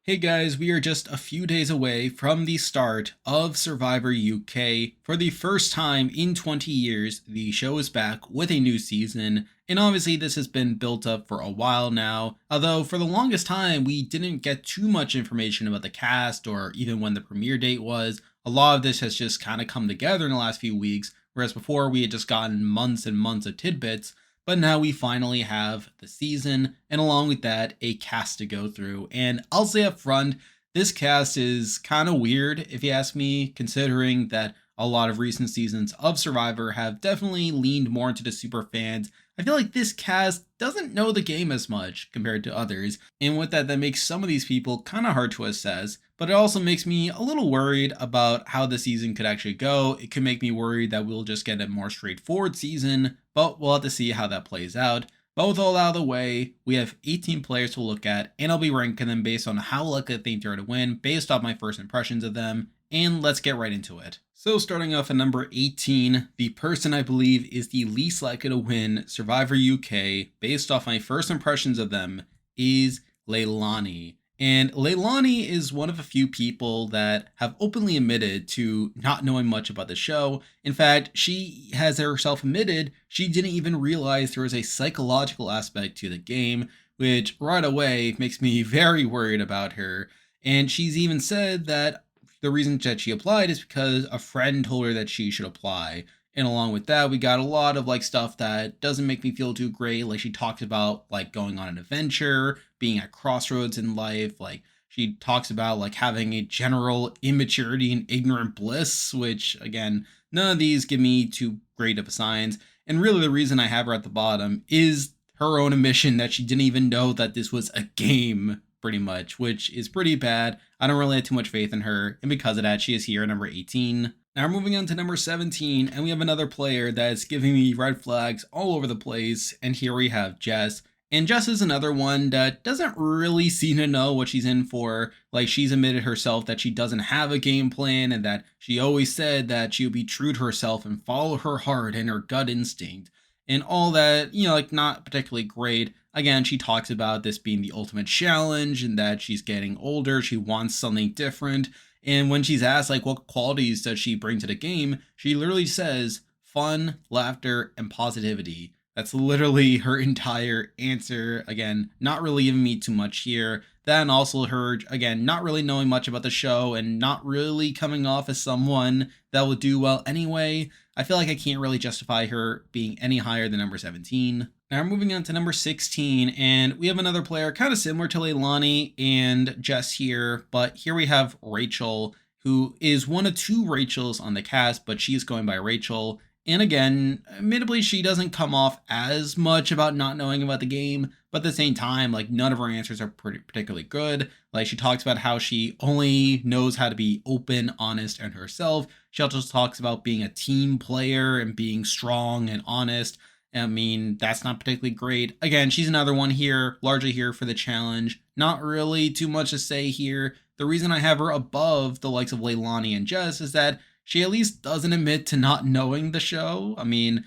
Hey guys, we are just a few days away from the start of Survivor UK. For the first time in 20 years, the show is back with a new season, and obviously this has been built up for a while now, although for the longest time we didn't get too much information about the cast or even when the premiere date was. A lot of this has just kind of come together in the last few weeks, whereas before we had just gotten months and months of tidbits. But now we finally have the season, and along with that, a cast to go through. And I'll say up front, this cast is kind of weird, if you ask me, considering that a lot of recent seasons of Survivor have definitely leaned more into the super fans. I feel like this cast doesn't know the game as much compared to others, and with that makes some of these people kind of hard to assess. But it also makes me a little worried about how the season could actually go. It could make me worried that we'll just get a more straightforward season, but we'll have to see how that plays out. But with all out of the way, we have 18 players to look at, and I'll be ranking them based on how likely I think they are to win, based off my first impressions of them, and let's get right into it. So starting off at number 18, the person I believe is the least likely to win Survivor UK, based off my first impressions of them, is Leilani. And Leilani is one of a few people that have openly admitted to not knowing much about the show. In fact, she has herself admitted she didn't even realize there was a psychological aspect to the game, which right away makes me very worried about her. And she's even said that the reason that she applied is because a friend told her that she should apply. And along with that, we got a lot of stuff that doesn't make me feel too great. Like she talks about going on an adventure, being at crossroads in life. Like she talks about having a general immaturity and ignorant bliss, which again, none of these give me too great of a signs. And really the reason I have her at the bottom is her own admission that she didn't even know that this was a game, pretty much, which is pretty bad. I don't really have too much faith in her, and because of that, she is here at number 18. Now we're moving on to number 17, and we have another player that is giving me red flags all over the place, and here we have Jess. And Jess is another one that doesn't really seem to know what she's in for. Like, she's admitted herself that she doesn't have a game plan, and that she always said that she would be true to herself and follow her heart and her gut instinct. And all that, not particularly great. Again, she talks about this being the ultimate challenge and that she's getting older, she wants something different. And when she's asked what qualities does she bring to the game, she literally says fun, laughter, and positivity. That's literally her entire answer. Again, not really giving me too much here. Then also her, again, not really knowing much about the show and not really coming off as someone that will do well anyway. I feel like I can't really justify her being any higher than number 17. Now we're moving on to number 16, and we have another player kind of similar to Leilani and Jess here, but here we have Rachel, who is one of two Rachels on the cast, but she is going by Rachel. And again, admittedly, she doesn't come off as much about not knowing about the game, but at the same time, none of her answers are particularly good. She talks about how she only knows how to be open, honest, and herself. She also talks about being a team player and being strong and honest. I mean, that's not particularly great. Again, she's another one here, largely here for the challenge. Not really too much to say here. The reason I have her above the likes of Leilani and Jess is that she at least doesn't admit to not knowing the show. I mean,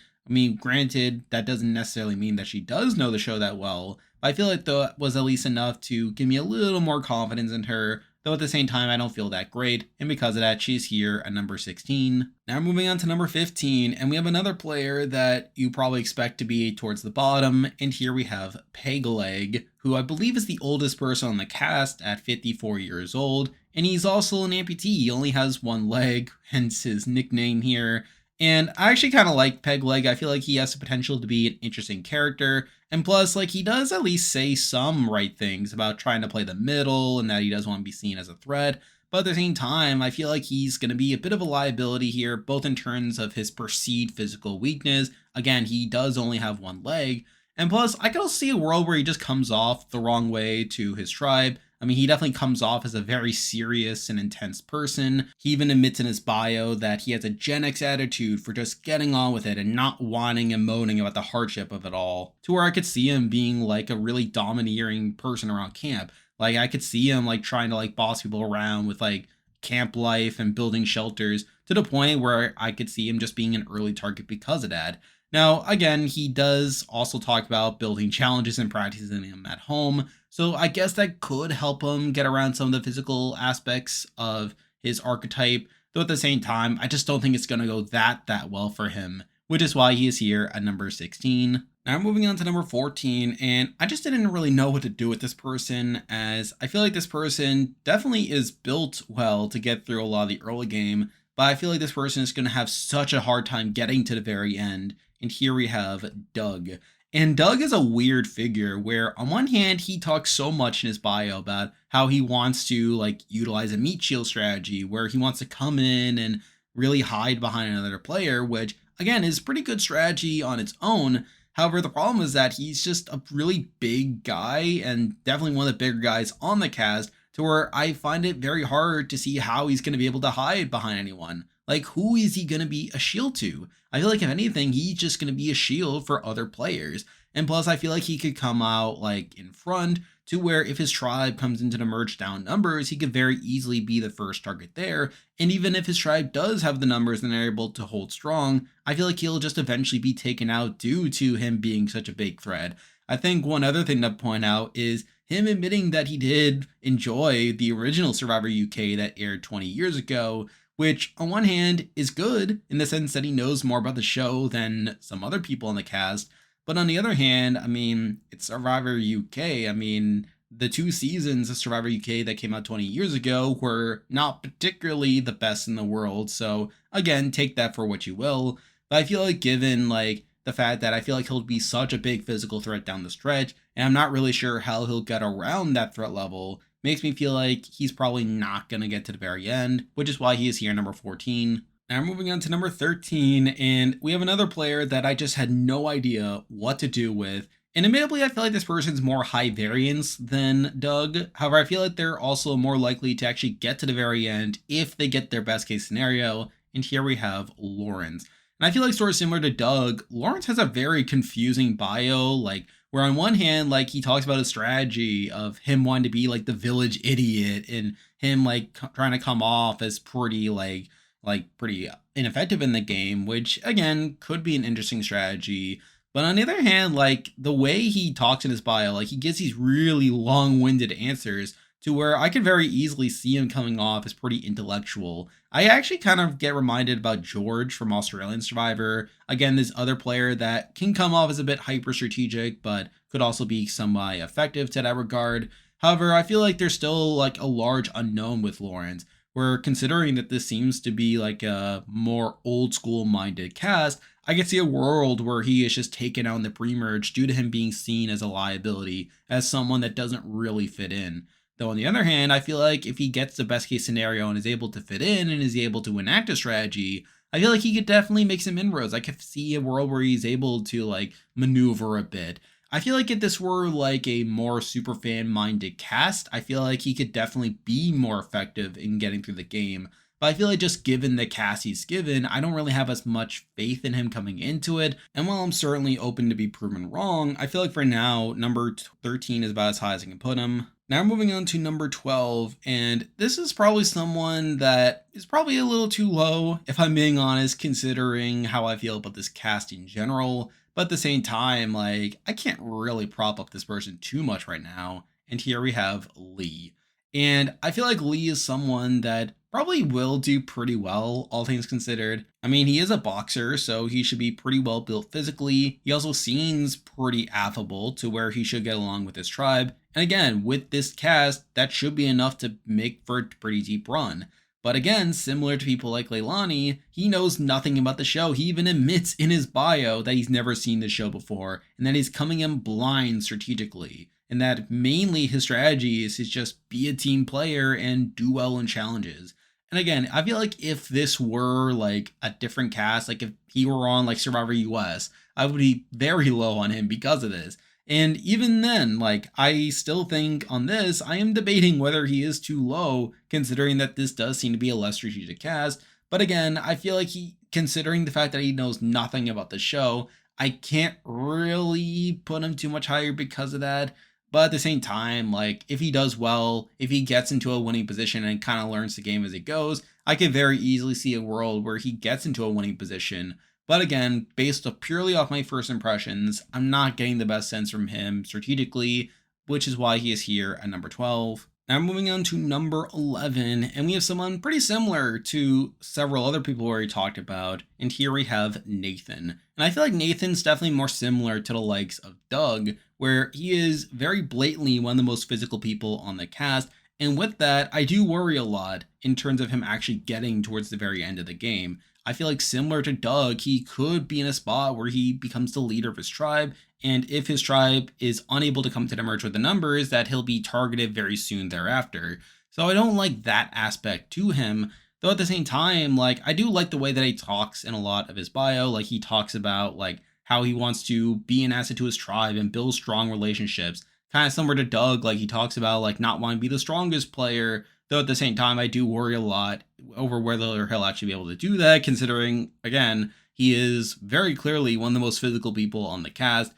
granted, that doesn't necessarily mean that she does know the show that well. But I feel like that was at least enough to give me a little more confidence in her. Though at the same time, I don't feel that great, and because of that, she's here at number 16. Now moving on to number 15, and we have another player that you probably expect to be towards the bottom, and here we have Pegleg, who I believe is the oldest person on the cast at 54 years old, and he's also an amputee. He only has one leg, hence his nickname here. And I actually kind of like Pegleg. I feel like he has the potential to be an interesting character. And plus, he does at least say some right things about trying to play the middle and that he doesn't want to be seen as a threat. But at the same time, I feel like he's going to be a bit of a liability here, both in terms of his perceived physical weakness. Again, he does only have one leg. And plus, I can also see a world where he just comes off the wrong way to his tribe. I mean, he definitely comes off as a very serious and intense person. He even admits in his bio that he has a Gen X attitude for just getting on with it and not whining and moaning about the hardship of it all. To where I could see him being a really domineering person around camp. I could see him trying to boss people around with camp life and building shelters, to the point where I could see him just being an early target because of that. Now, again, he does also talk about building challenges and practicing them at home. So I guess that could help him get around some of the physical aspects of his archetype. Though at the same time, I just don't think it's going to go that well for him, which is why he is here at number 16. Now moving on to number 14, and I just didn't really know what to do with this person, as I feel like this person definitely is built well to get through a lot of the early game, but I feel like this person is going to have such a hard time getting to the very end. And here we have Doug. And Doug is a weird figure where on one hand he talks so much in his bio about how he wants to like utilize a meat shield strategy where he wants to come in and really hide behind another player, which again is pretty good strategy on its own. However, the problem is that he's just a really big guy and definitely one of the bigger guys on the cast to where I find it very hard to see how he's going to be able to hide behind anyone. Like, who is he going to be a shield to? I feel like, if anything, he's just going to be a shield for other players. And plus, I feel like he could come out, like, in front to where if his tribe comes into the merge down numbers, he could very easily be the first target there. And even if his tribe does have the numbers and they're able to hold strong, I feel like he'll just eventually be taken out due to him being such a big threat. I think one other thing to point out is him admitting that he did enjoy the original Survivor UK that aired 20 years ago, which on one hand is good in the sense that he knows more about the show than some other people in the cast. But on the other hand, I mean, it's Survivor UK. I mean, the 2 seasons of Survivor UK that came out 20 years ago were not particularly the best in the world. So again, take that for what you will. But I feel like given like the fact that I feel like he'll be such a big physical threat down the stretch, and I'm not really sure how he'll get around that threat level, makes me feel like he's probably not going to get to the very end, which is why he is here number 14. Now moving on to number 13, and we have another player that I just had no idea what to do with. And admittedly, I feel like this person's more high variance than Doug. However, I feel like they're also more likely to actually get to the very end if they get their best case scenario. And here we have Lawrence. And I feel like sort of similar to Doug, Lawrence has a very confusing bio, like where on one hand, like he talks about his strategy of him wanting to be like the village idiot and him like trying to come off as pretty pretty ineffective in the game, which again could be an interesting strategy. But on the other hand, like the way he talks in his bio, like he gives these really long-winded answers to where I could very easily see him coming off as pretty intellectual. I actually kind of get reminded about George from Australian Survivor. Again, this other player that can come off as a bit hyper strategic, but could also be somewhat effective to that regard. However, I feel like there's still like a large unknown with Lawrence. Where considering that this seems to be like a more old school minded cast, I could see a world where he is just taken out in the pre-merge due to him being seen as a liability, as someone that doesn't really fit in. Though on the other hand, I feel like if he gets the best case scenario and is able to fit in and is able to enact a strategy, I feel like he could definitely make some inroads. I could see a world where he's able to like maneuver a bit. I feel like if this were like a more super fan minded cast, I feel like he could definitely be more effective in getting through the game. But I feel like just given the cast he's given, I don't really have as much faith in him coming into it. And while I'm certainly open to be proven wrong, I feel like for now, number 13 is about as high as I can put him. Now moving on to number 12, and this is probably someone that is probably a little too low, if I'm being honest, considering how I feel about this cast in general. But at the same time, like, I can't really prop up this person too much right now. And here we have Lee. And I feel like Lee is someone that probably will do pretty well, all things considered. I mean, he is a boxer, so he should be pretty well built physically. He also seems pretty affable to where he should get along with his tribe. And again, with this cast, that should be enough to make for a pretty deep run. But again, similar to people like Leilani, he knows nothing about the show. He even admits in his bio that he's never seen the show before, and that he's coming in blind strategically. And that mainly his strategy is just be a team player and do well in challenges. And again, I feel like if this were like a different cast, like if he were on like Survivor US, I would be very low on him because of this. And even then, like, I still think on this, I am debating whether he is too low, considering that this does seem to be a less strategic cast. But again, I feel like considering the fact that he knows nothing about the show, I can't really put him too much higher because of that. But at the same time, like, if he does well, if he gets into a winning position and kind of learns the game as it goes, I could very easily see a world where he gets into a winning position. But again, based purely off my first impressions, I'm not getting the best sense from him strategically, which is why he is here at number 12. Now moving on to number 11, and we have someone pretty similar to several other people we already talked about, and here we have Nathan. And I feel like Nathan's definitely more similar to the likes of Doug, where he is very blatantly one of the most physical people on the cast, and with that, I do worry a lot in terms of him actually getting towards the very end of the game. I feel like similar to Doug, he could be in a spot where he becomes the leader of his tribe, and if his tribe is unable to come to the merge with the numbers, that he'll be targeted very soon thereafter. So I don't like that aspect to him. Though at the same time, like I do like the way that he talks in a lot of his bio. Like he talks about like how he wants to be an asset to his tribe and build strong relationships. Kind of similar to Doug, like he talks about like not wanting to be the strongest player. Though at the same time, I do worry a lot over whether he'll actually be able to do that, considering again he is very clearly one of the most physical people on the cast.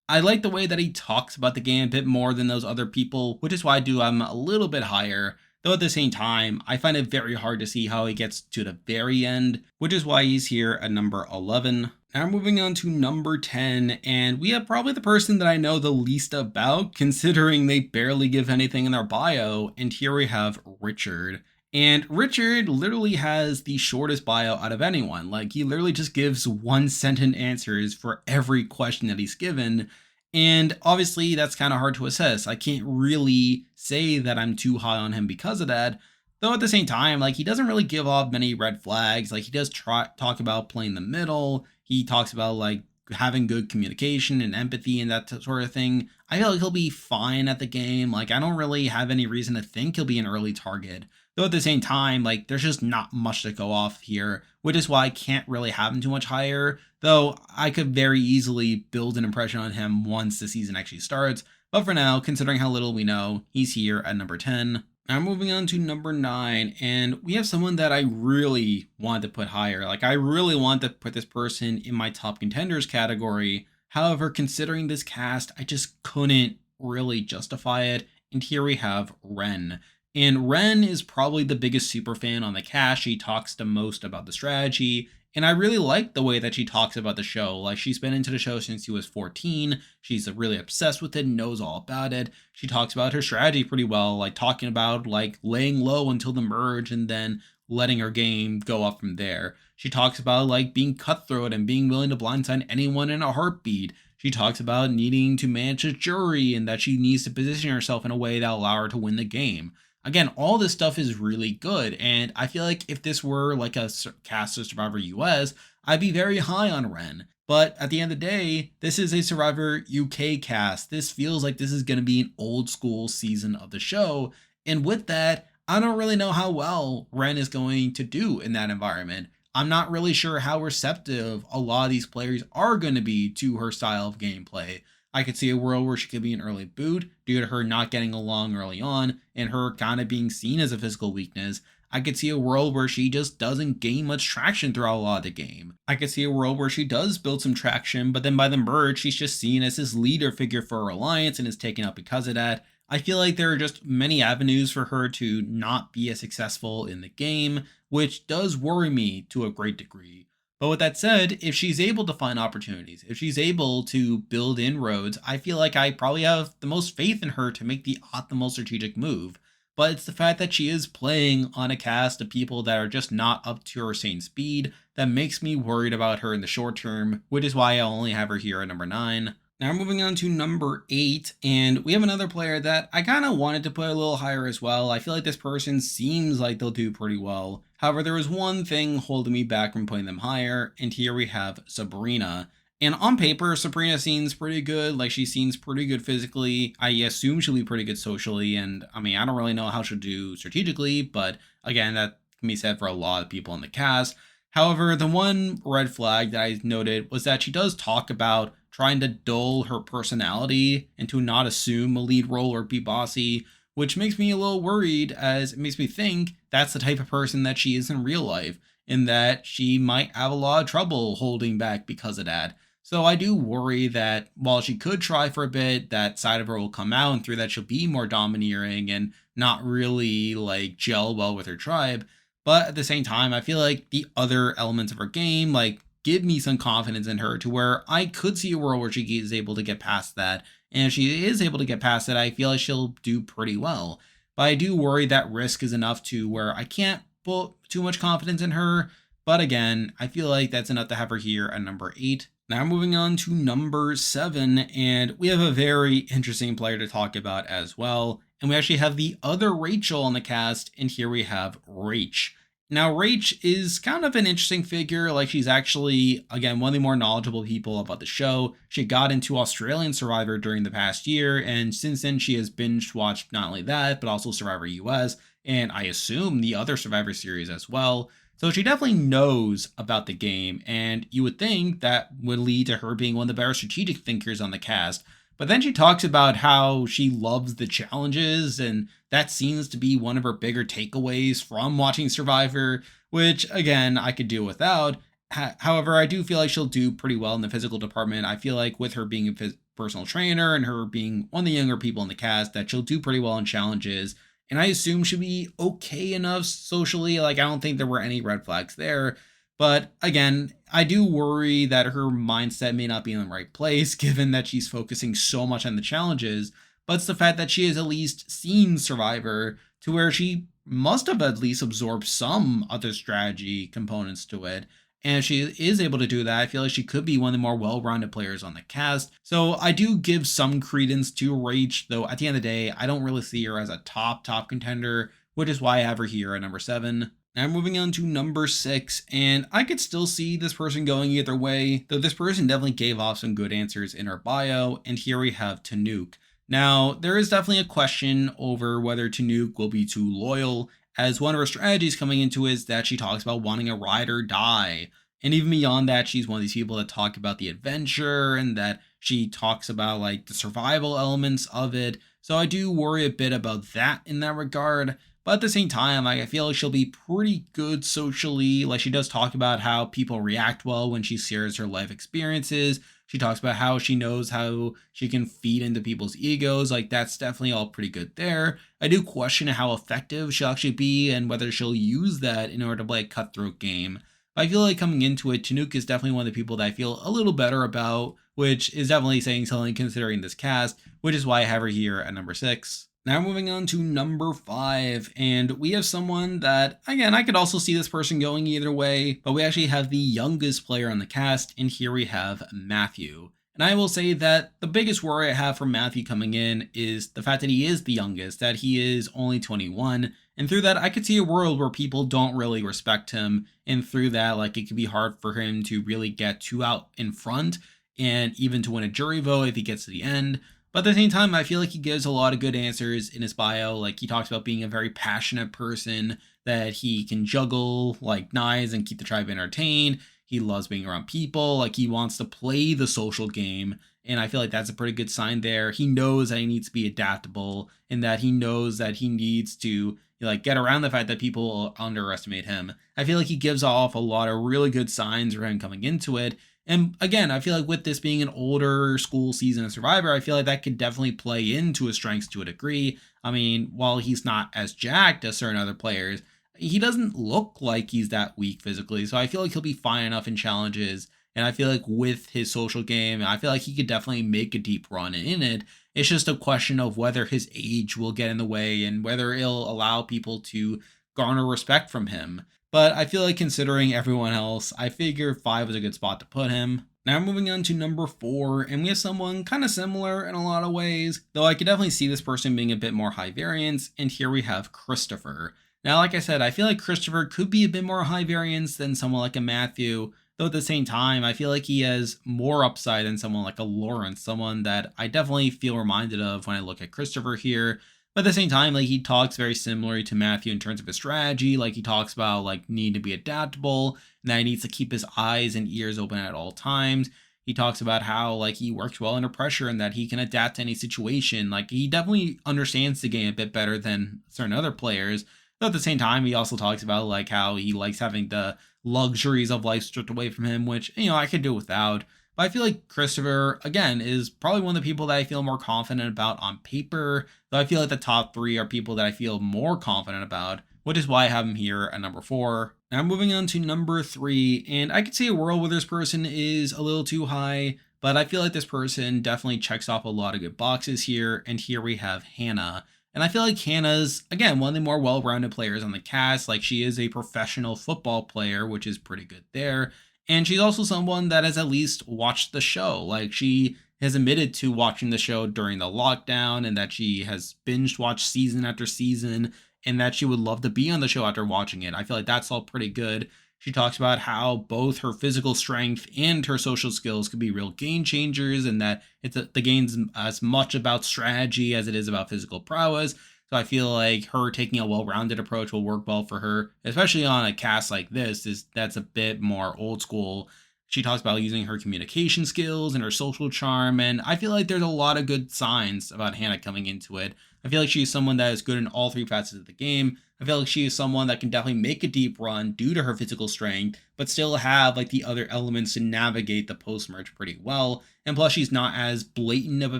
I like the way that he talks about the game a bit more than those other people, which is why I do I'm a little bit higher. Though at the same time, I find it very hard to see how he gets to the very end, which is why he's here at number 11. Now moving on to number 10, and we have probably the person that I know the least about, considering they barely give anything in their bio, and here we have Richard. And Richard literally has the shortest bio out of anyone. Like, he literally just gives one sentence answers for every question that he's given. And obviously, that's kind of hard to assess. I can't really say that I'm too high on him because of that. Though at the same time, like, he doesn't really give off many red flags. Like, he does talk about playing the middle. He talks about, like, having good communication and empathy and that sort of thing. I feel like he'll be fine at the game. Like, I don't really have any reason to think he'll be an early target. Though at the same time, like, there's just not much to go off here, which is why I can't really have him too much higher. Though I could very easily build an impression on him once the season actually starts. But for now, considering how little we know, he's here at number 10. Now moving on to number 9, and we have someone that I really want to put higher. Like, I really want to put this person in my top contenders category. However, considering this cast, I just couldn't really justify it. And here we have Ren. And Ren is probably the biggest super fan on the cast. She talks the most about the strategy. And I really like the way that she talks about the show. Like, she's been into the show since she was 14. She's really obsessed with it, knows all about it. She talks about her strategy pretty well, like talking about like laying low until the merge and then letting her game go up from there. She talks about like being cutthroat and being willing to blindside anyone in a heartbeat. She talks about needing to manage a jury and that she needs to position herself in a way that allow her to win the game. Again, all this stuff is really good, and I feel like if this were like a cast of Survivor US, I'd be very high on Ren. But at the end of the day, this is a Survivor UK cast. This feels like this is going to be an old school season of the show, and with that, I don't really know how well Ren is going to do in that environment. I'm not really sure how receptive a lot of these players are going to be to her style of gameplay. I could see a world where she could be an early boot due to her not getting along early on and her kind of being seen as a physical weakness. I could see a world where she just doesn't gain much traction throughout a lot of the game. I could see a world where she does build some traction, but then by the merge, she's just seen as this leader figure for her alliance and is taken out because of that. I feel like there are just many avenues for her to not be as successful in the game, which does worry me to a great degree. But with that said, if she's able to find opportunities, if she's able to build inroads, I feel like I probably have the most faith in her to make the optimal strategic move. But it's the fact that she is playing on a cast of people that are just not up to her same speed that makes me worried about her in the short term, which is why I only have her here at number 9. Now moving on to number 8, and we have another player that I kind of wanted to put a little higher as well. I feel like this person seems like they'll do pretty well. However, there was one thing holding me back from putting them higher, and here we have Sabrina. And on paper, Sabrina seems pretty good. Like, she seems pretty good physically. I assume she'll be pretty good socially, and I mean, I don't really know how she'll do strategically, but again, that can be said for a lot of people in the cast. However, the one red flag that I noted was that she does talk about trying to dull her personality and to not assume a lead role or be bossy, which makes me a little worried as it makes me think that's the type of person that she is in real life and that she might have a lot of trouble holding back because of that. So I do worry that while she could try for a bit, that side of her will come out and through that she'll be more domineering and not really like gel well with her tribe. But at the same time, I feel like the other elements of her game, like give me some confidence in her to where I could see a world where she is able to get past that. And if she is able to get past it, I feel like she'll do pretty well. But I do worry that risk is enough to where I can't put too much confidence in her. But again, I feel like that's enough to have her here at number 8. Now moving on to number 7, and we have a very interesting player to talk about as well. And we actually have the other Rachel on the cast, and here we have Rach. Now, Rach is kind of an interesting figure. Like, she's actually, again, one of the more knowledgeable people about the show. She got into Australian Survivor during the past year, and since then she has binge watched not only that, but also Survivor US, and I assume the other Survivor series as well. So she definitely knows about the game, and you would think that would lead to her being one of the better strategic thinkers on the cast. But then she talks about how she loves the challenges, and that seems to be one of her bigger takeaways from watching Survivor, which, again, I could do without. However, I do feel like she'll do pretty well in the physical department. I feel like with her being a personal trainer and her being one of the younger people in the cast, that she'll do pretty well in challenges. And I assume she'll be okay enough socially. Like, I don't think there were any red flags there. But again, I do worry that her mindset may not be in the right place, given that she's focusing so much on the challenges. But it's the fact that she has at least seen Survivor to where she must have at least absorbed some other strategy components to it. And if she is able to do that, I feel like she could be one of the more well-rounded players on the cast. So I do give some credence to Rach, though at the end of the day, I don't really see her as a top contender, which is why I have her here at number 7. Now moving on to number 6, and I could still see this person going either way, though this person definitely gave off some good answers in her bio, and here we have Tanik. Now, there is definitely a question over whether Tanik will be too loyal, as one of her strategies coming into it is that she talks about wanting a ride or die. And even beyond that, she's one of these people that talk about the adventure and that she talks about like the survival elements of it. So I do worry a bit about that in that regard. But at the same time, like, I feel like she'll be pretty good socially. Like, she does talk about how people react well when she shares her life experiences. She talks about how she knows how she can feed into people's egos. Like, that's definitely all pretty good there. I do question how effective she'll actually be and whether she'll use that in order to play a cutthroat game. But I feel like coming into it, Tanik is definitely one of the people that I feel a little better about, which is definitely saying something considering this cast, which is why I have her here at number 6. Now moving on to number 5, and we have someone that, again, I could also see this person going either way, but we actually have the youngest player on the cast, and here we have Matthew. And I will say that the biggest worry I have for Matthew coming in is the fact that he is the youngest, that he is only 21, and through that, I could see a world where people don't really respect him, and through that, like, it could be hard for him to really get too out in front, and even to win a jury vote if he gets to the end. But at the same time, I feel like he gives a lot of good answers in his bio. Like, he talks about being a very passionate person, that he can juggle like knives and keep the tribe entertained. He loves being around people. Like, he wants to play the social game. And I feel like that's a pretty good sign there. He knows that he needs to be adaptable and that he knows that he needs to like get around the fact that people underestimate him. I feel like he gives off a lot of really good signs for him coming into it. And again, I feel like with this being an older school season of Survivor, I feel like that could definitely play into his strengths to a degree. I mean, while he's not as jacked as certain other players, he doesn't look like he's that weak physically. So I feel like he'll be fine enough in challenges. And I feel like with his social game, I feel like he could definitely make a deep run in it. It's just a question of whether his age will get in the way and whether it'll allow people to garner respect from him. But I feel like considering everyone else, I figure 5 is a good spot to put him. Now moving on to number 4, and we have someone kind of similar in a lot of ways, though I could definitely see this person being a bit more high variance, and here we have Christopher. Now, like I said, I feel like Christopher could be a bit more high variance than someone like a Matthew, though at the same time, I feel like he has more upside than someone like a Lawrence, someone that I definitely feel reminded of when I look at Christopher here. But at the same time, like, he talks very similarly to Matthew in terms of his strategy. Like, he talks about like need to be adaptable and that he needs to keep his eyes and ears open at all times. He talks about how like he works well under pressure and that he can adapt to any situation. Like, he definitely understands the game a bit better than certain other players. But at the same time, he also talks about like how he likes having the luxuries of life stripped away from him, which, you know, I could do without. But I feel like Christopher, again, is probably one of the people that I feel more confident about on paper. Though I feel like the top three are people that I feel more confident about, which is why I have him here at number 4. Now moving on to number 3, and I could see a world where this person is a little too high, but I feel like this person definitely checks off a lot of good boxes here. And here we have Hannah. And I feel like Hannah's, again, one of the more well rounded players on the cast. Like, she is a professional football player, which is pretty good there. And she's also someone that has at least watched the show. Like, she has admitted to watching the show during the lockdown, and that she has binged watched season after season, and that she would love to be on the show after watching it. I feel like that's all pretty good. She talks about how both her physical strength and her social skills could be real game changers, and that the game's as much about strategy as it is about physical prowess. So I feel like her taking a well-rounded approach will work well for her, especially on a cast like this. That's a bit more old school. She talks about using her communication skills and her social charm, and I feel like there's a lot of good signs about Hannah coming into it. I feel like she's someone that is good in all three facets of the game. I feel like she is someone that can definitely make a deep run due to her physical strength, but still have like the other elements to navigate the post merge pretty well. And plus, she's not as blatant of a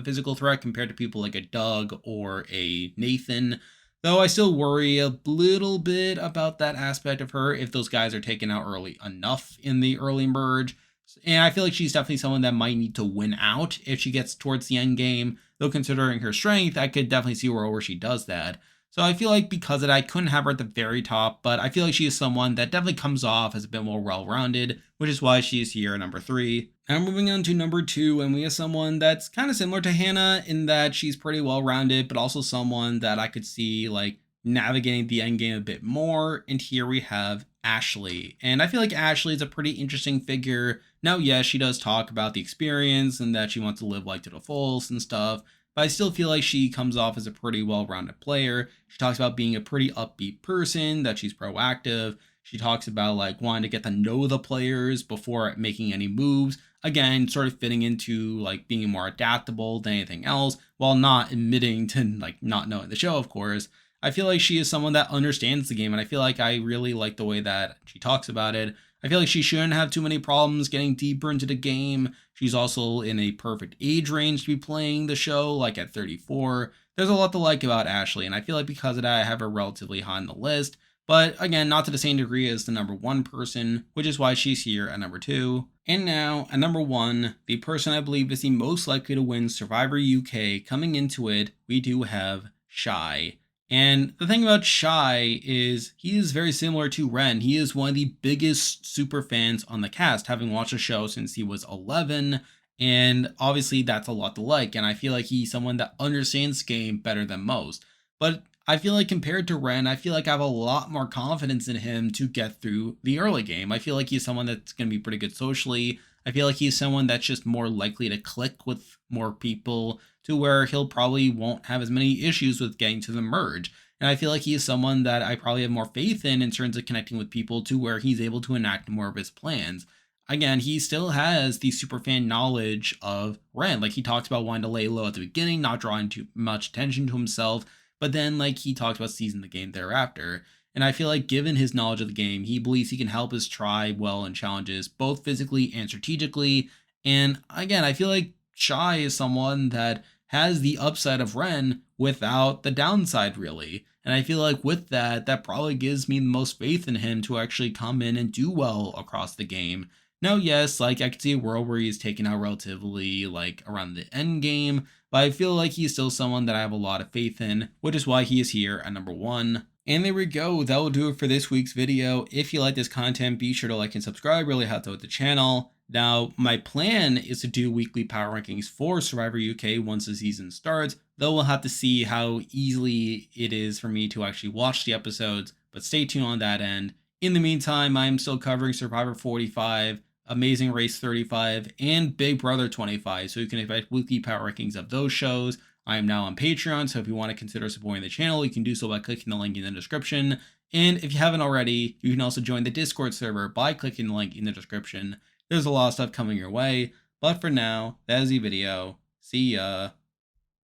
physical threat compared to people like a Doug or a Nathan. Though I still worry a little bit about that aspect of her if those guys are taken out early enough in the early merge. And I feel like she's definitely someone that might need to win out if she gets towards the end game. Though considering her strength, I could definitely see a world where she does that. So I feel like because of that, I couldn't have her at the very top, but I feel like she is someone that definitely comes off as a bit more well-rounded, which is why she is here at number 3. Now moving on to number 2, and we have someone that's kind of similar to Hannah in that she's pretty well-rounded, but also someone that I could see like navigating the end game a bit more. And here we have Ashley. And I feel like Ashley is a pretty interesting figure. Now, yes, she does talk about the experience and that she wants to live life to the fullest and stuff, but I still feel like she comes off as a pretty well-rounded player. She talks about being a pretty upbeat person, that she's proactive. She talks about like wanting to get to know the players before making any moves. Again, sort of fitting into like being more adaptable than anything else, while not admitting to like not knowing the show, of course. I feel like she is someone that understands the game, and I feel like I really like the way that she talks about it. I feel like she shouldn't have too many problems getting deeper into the game. She's also in a perfect age range to be playing the show, like at 34. There's a lot to like about Ashley, and I feel like because of that, I have her relatively high on the list. But again, not to the same degree as the number 1 person, which is why she's here at number 2. And now, at number 1, the person I believe is the most likely to win Survivor UK coming into it, we do have Shai. And the thing about Shai is he is very similar to Ren. He is one of the biggest super fans on the cast, having watched the show since he was 11. And obviously that's a lot to like. And I feel like he's someone that understands the game better than most. But I feel like compared to Ren, I feel like I have a lot more confidence in him to get through the early game. I feel like he's someone that's going to be pretty good socially. I feel like he's someone that's just more likely to click with more people to where he'll probably won't have as many issues with getting to the merge. And I feel like he is someone that I probably have more faith in terms of connecting with people to where he's able to enact more of his plans. Again, he still has the superfan knowledge of Ren. Like, he talks about wanting to lay low at the beginning, not drawing too much attention to himself, but then like he talks about seizing the game thereafter. And I feel like given his knowledge of the game, he believes he can help his tribe well in challenges, both physically and strategically. And again, I feel like Shai is someone that has the upside of Ren without the downside, really. And I feel like with that, that probably gives me the most faith in him to actually come in and do well across the game. Now, yes, like I could see a world where he's taken out relatively like around the end game, but I feel like he's still someone that I have a lot of faith in, which is why he is here at number 1. And there we go, that will do it for this week's video. If you like this content, be sure to like and subscribe, really helps out the channel. Now, my plan is to do weekly power rankings for Survivor UK once the season starts, though we'll have to see how easily it is for me to actually watch the episodes, but stay tuned on that end. In the meantime, I'm still covering Survivor 45, Amazing Race 35, and Big Brother 25, so you can expect weekly power rankings of those shows. I am now on Patreon, so if you want to consider supporting the channel, you can do so by clicking the link in the description. And if you haven't already, you can also join the Discord server by clicking the link in the description. There's a lot of stuff coming your way, but for now, that is the video. See ya.